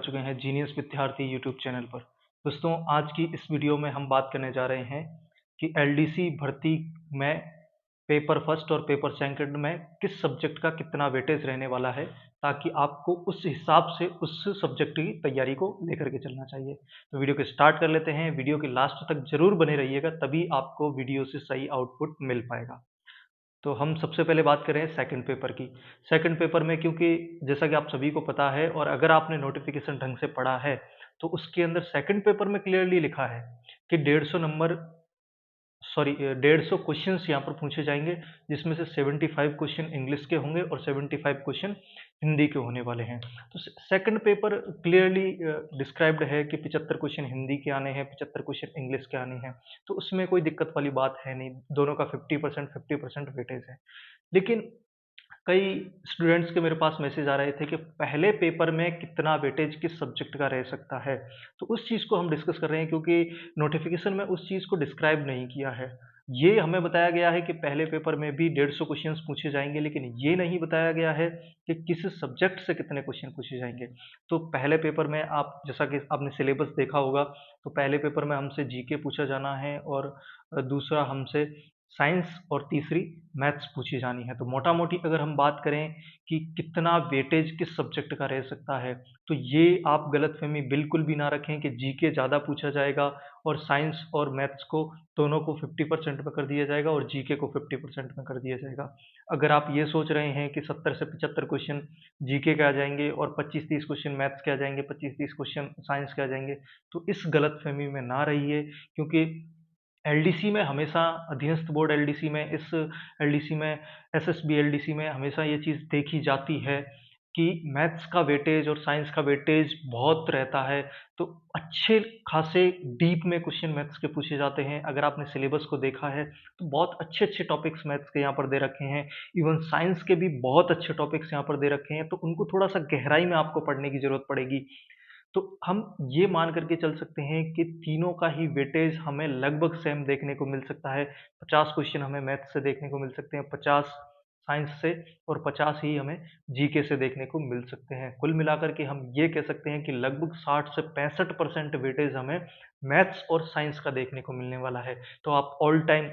चुके हैं जीनियस विद्यार्थी यूट्यूब चैनल पर। दोस्तों, आज की इस वीडियो में हम बात करने जा रहे हैं कि एलडीसी भर्ती में पेपर फर्स्ट और पेपर सेकंड में किस सब्जेक्ट का कितना वेटेज रहने वाला है, ताकि आपको उस हिसाब से उस सब्जेक्ट की तैयारी को लेकर के चलना चाहिए। तो वीडियो को स्टार्ट कर लेते हैं। वीडियो के लास्ट तक ज़रूर बने रहिएगा, तभी आपको वीडियो से सही आउटपुट मिल पाएगा। तो हम सबसे पहले बात करें सेकंड पेपर की। सेकंड पेपर में, क्योंकि जैसा कि आप सभी को पता है और अगर आपने नोटिफिकेशन ढंग से पढ़ा है, तो उसके अंदर सेकंड पेपर में क्लियरली लिखा है कि 150 नंबर, सॉरी 150 क्वेश्चंस यहाँ पर पूछे जाएंगे, जिसमें से 75 क्वेश्चन इंग्लिश के होंगे और 75 क्वेश्चन हिंदी के होने वाले हैं। तो सेकंड पेपर क्लियरली डिस्क्राइब्ड है कि 75 क्वेश्चन हिंदी के आने हैं, 75 क्वेश्चन इंग्लिश के आने हैं। तो उसमें कोई दिक्कत वाली बात है नहीं, दोनों का 50% वेटेज है। लेकिन कई स्टूडेंट्स के मेरे पास मैसेज आ रहे थे कि पहले पेपर में कितना वेटेज किस सब्जेक्ट का रह सकता है। तो उस चीज़ को हम डिस्कस कर रहे हैं, क्योंकि नोटिफिकेशन में उस चीज़ को डिस्क्राइब नहीं किया है। ये हमें बताया गया है कि पहले पेपर में भी 150 क्वेश्चंस पूछे जाएंगे, लेकिन ये नहीं बताया गया है कि किस सब्जेक्ट से कितने क्वेश्चन पूछे जाएंगे। तो पहले पेपर में आप, जैसा कि आपने सिलेबस देखा होगा, तो पहले पेपर में हमसे जीके पूछा जाना है और दूसरा हमसे साइंस और तीसरी मैथ्स पूछी जानी है। तो मोटा मोटी अगर हम बात करें कि कितना वेटेज किस सब्जेक्ट का रह सकता है, तो ये आप गलतफहमी बिल्कुल भी ना रखें कि जीके ज़्यादा पूछा जाएगा और साइंस और मैथ्स को दोनों को 50% में कर दिया जाएगा और जीके को 50% में कर दिया जाएगा। अगर आप ये सोच रहे हैं कि 70 से 75 क्वेश्चन जीके के आ जाएंगे और 25-30 क्वेश्चन मैथ्स के आ जाएंगे, 25-30 क्वेश्चन साइंस के आ जाएंगे, तो इस गलतफहमी में ना रहिए। क्योंकि एलडीसी में हमेशा, अधीनस्थ बोर्ड एलडीसी में, इस एलडीसी में, एसएसबी एलडीसी में हमेशा ये चीज़ देखी जाती है कि मैथ्स का वेटेज और साइंस का वेटेज बहुत रहता है। तो अच्छे खासे डीप में क्वेश्चन मैथ्स के पूछे जाते हैं। अगर आपने सिलेबस को देखा है, तो बहुत अच्छे-अच्छे टॉपिक्स मैथ्स के यहाँ पर दे रखे हैं। इवन साइंस के भी बहुत अच्छे टॉपिक्स यहाँ पर दे रखे हैं, तो उनको थोड़ा-सा गहराई में आपको पढ़ने की ज़रूरत पड़ेगी। तो हम ये मान करके चल सकते हैं कि तीनों का ही वेटेज हमें लगभग सेम देखने को मिल सकता है। 50 क्वेश्चन हमें मैथ्स से देखने को मिल सकते हैं, 50 साइंस से और 50 ही हमें जीके से देखने को मिल सकते हैं। कुल मिलाकर के हम ये कह सकते हैं कि लगभग 60 से 65% वेटेज हमें मैथ्स और साइंस का देखने को मिलने वाला है। तो आप ऑल टाइम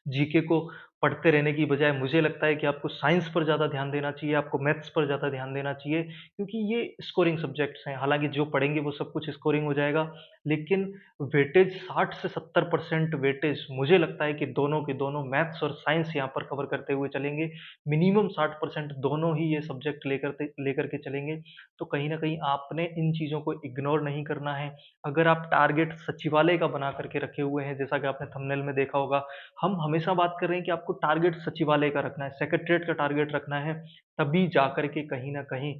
जीके को पढ़ते रहने की बजाय मुझे लगता है कि आपको साइंस पर ज़्यादा ध्यान देना चाहिए, आपको मैथ्स पर ज़्यादा ध्यान देना चाहिए, क्योंकि ये स्कोरिंग सब्जेक्ट्स हैं। हालाँकि जो पढ़ेंगे वो सब कुछ स्कोरिंग हो जाएगा, लेकिन वेटेज 60 से 70% वेटेज मुझे लगता है कि दोनों के दोनों मैथ्स और साइंस यहाँ पर कवर करते हुए चलेंगे। मिनिमम 60% दोनों ही ये सब्जेक्ट लेकर के चलेंगे। तो कहीं न कहीं आपने इन चीज़ों को इग्नोर नहीं करना है। अगर आप टारगेट सचिवालय का बना कर के रखे हुए हैं, जैसा कि आपने थंबनेल में देखा होगा, हम हमेशा बात कर रहे हैं कि आपको टारगेट सचिवालय का रखना है, सेक्रेटेरिएट का टारगेट रखना है, तभी जाकर के कहीं न कहीं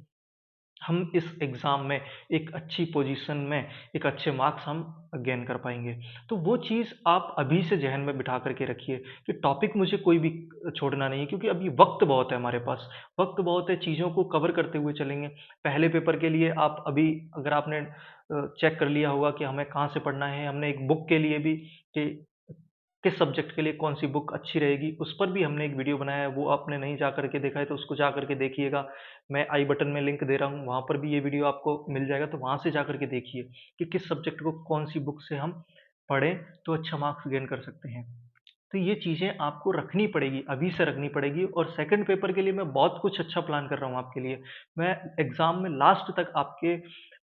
हम इस एग्ज़ाम में एक अच्छी पोज़ीशन में, एक अच्छे मार्क्स हम गेन कर पाएँगे। तो वो चीज़ आप अभी से ज़हन में बिठा कर के रखिए कि टॉपिक मुझे कोई भी छोड़ना नहीं है, क्योंकि अभी वक़्त बहुत है हमारे पास, वक़्त बहुत है, चीज़ों को कवर करते हुए चलेंगे। पहले पेपर के लिए आप अभी, अगर आपने चेक कर लिया होगा कि हमें कहाँ से पढ़ना है, हमने एक बुक के लिए भी कि किस सब्जेक्ट के लिए कौन-सी बुक अच्छी रहेगी, उस पर भी हमने एक वीडियो बनाया है। वो आपने नहीं जा कर के देखा है, तो उसको जा कर के देखिएगा। मैं आई बटन में लिंक दे रहा हूँ, वहाँ पर भी ये वीडियो आपको मिल जाएगा, तो वहाँ से जा कर के देखिए कि किस सब्जेक्ट को कौन-सी बुक से हम पढ़ें, तो अच्छा मार्क्स गेन कर सकते हैं। तो ये चीज़ें आपको रखनी पड़ेगी, अभी से रखनी पड़ेगी। और सेकंड पेपर के लिए मैं बहुत कुछ अच्छा प्लान कर रहा हूँ आपके लिए। मैं एग्ज़ाम में लास्ट तक आपके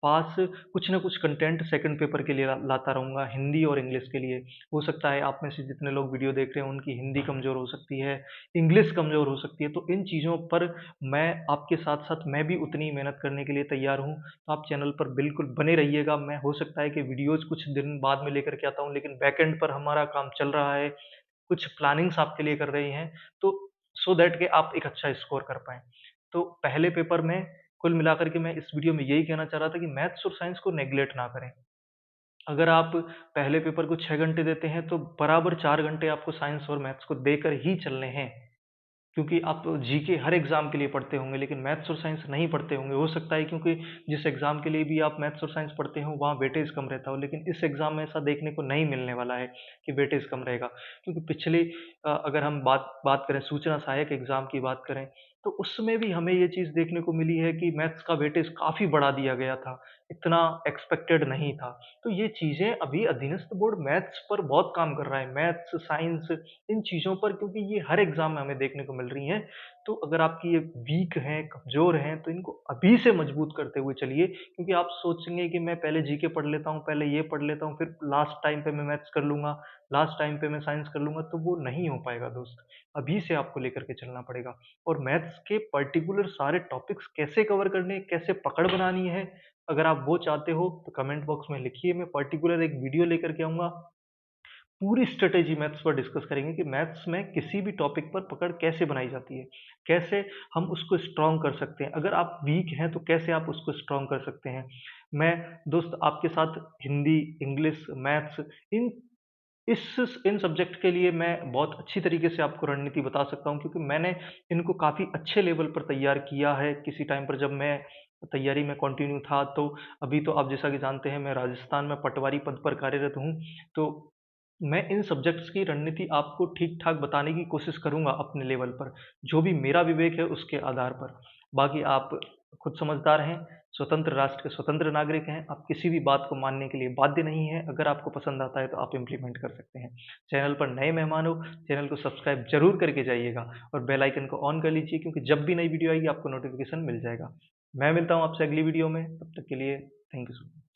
पास कुछ न कुछ कंटेंट सेकंड पेपर के लिए लाता रहूँगा, हिंदी और इंग्लिश के लिए। हो सकता है आप में से जितने लोग वीडियो देख रहे हैं, उनकी हिंदी कमज़ोर हो सकती है, इंग्लिश कमज़ोर हो सकती है, तो इन चीज़ों पर मैं आपके साथ-साथ मैं भी उतनी ही मेहनत करने के लिए तैयार हूँ। तो आप चैनल पर बिल्कुल बने रहिएगा। मैं, हो सकता है कि वीडियोज़ कुछ दिन बाद में लेकर के आता हूँ, लेकिन बैकएंड पर हमारा काम चल रहा है, कुछ प्लानिंग्स आपके लिए कर रहे हैं, तो सो दैट कि आप एक अच्छा स्कोर कर पाएँ। तो पहले पेपर में कुल मिलाकर के मैं इस वीडियो में यही कहना चाह रहा था कि मैथ्स और साइंस को नेग्लेक्ट ना करें। अगर आप पहले पेपर को 6 घंटे देते हैं, तो बराबर 4 घंटे आपको साइंस और मैथ्स को देकर ही चलने हैं। क्योंकि आप जीके हर एग्ज़ाम के लिए पढ़ते होंगे, लेकिन मैथ्स और साइंस नहीं पढ़ते होंगे। हो सकता है क्योंकि जिस एग्ज़ाम के लिए भी आप मैथ्स और साइंस पढ़ते हो, वहाँ वेटेज कम रहता हो, लेकिन इस एग्ज़ाम में ऐसा देखने को नहीं मिलने वाला है कि वेटेज कम रहेगा। क्योंकि पिछले अगर हम बात बात करें, सूचना सहायक एग्ज़ाम की बात करें, तो उसमें भी हमें ये चीज़ देखने को मिली है कि मैथ्स का वेटेज काफ़ी बढ़ा दिया गया था, इतना एक्सपेक्टेड नहीं था। तो ये चीज़ें अभी अधीनस्थ बोर्ड मैथ्स पर बहुत काम कर रहा है, मैथ्स, साइंस इन चीज़ों पर, क्योंकि ये हर एग्ज़ाम में हमें देखने को मिल रही हैं। तो अगर आपकी ये वीक हैं, कमज़ोर हैं, तो इनको अभी से मजबूत करते हुए चलिए, क्योंकि आप सोचेंगे कि मैं पहले जीके पढ़ लेता हूँ, पहले ये पढ़ लेता हूँ, फिर लास्ट टाइम पे मैं मैथ्स कर लूँगा, लास्ट टाइम पे मैं साइंस कर लूँगा, तो वो नहीं हो पाएगा दोस्त। अभी से आपको लेकर के चलना पड़ेगा। और मैथ्स के पर्टिकुलर सारे टॉपिक्स कैसे कवर करने हैं, कैसे पकड़ बनानी है, अगर आप वो चाहते हो तो कमेंट बॉक्स में लिखिए, मैं पर्टिकुलर एक वीडियो लेकर के आऊँगा। पूरी स्ट्रैटेजी मैथ्स पर डिस्कस करेंगे कि मैथ्स में किसी भी टॉपिक पर पकड़ कैसे बनाई जाती है, कैसे हम उसको स्ट्रॉन्ग कर सकते हैं। अगर आप वीक हैं तो कैसे आप उसको स्ट्रॉन्ग कर सकते हैं। मैं दोस्त आपके साथ हिंदी, इंग्लिश, मैथ्स इन इन सब्जेक्ट के लिए मैं बहुत अच्छी तरीके से आपको रणनीति बता सकता हूँ, क्योंकि मैंने इनको काफ़ी अच्छे लेवल पर तैयार किया है किसी टाइम पर, जब मैं तैयारी में कंटिन्यू था। तो अभी तो आप जैसा कि जानते हैं मैं राजस्थान में पटवारी पद पर कार्यरत हूँ। तो मैं इन सब्जेक्ट्स की रणनीति आपको ठीक-ठाक बताने की कोशिश करूँगा अपने लेवल पर, जो भी मेरा विवेक है उसके आधार पर। बाकी आप खुद समझदार हैं, स्वतंत्र राष्ट्र के स्वतंत्र नागरिक हैं, आप किसी भी बात को मानने के लिए बाध्य नहीं हैं, अगर आपको पसंद आता है तो आप इम्प्लीमेंट कर सकते हैं। चैनल पर नए मेहमान हो, चैनल को सब्सक्राइब ज़रूर करके जाइएगा और बेल आइकन को ऑन कर लीजिए, क्योंकि जब भी नई वीडियो आएगी आपको नोटिफ़िकेशन मिल जाएगा। मैं मिलता हूँ आपसे अगली वीडियो में, तब तक के लिए थैंक यू सो मच।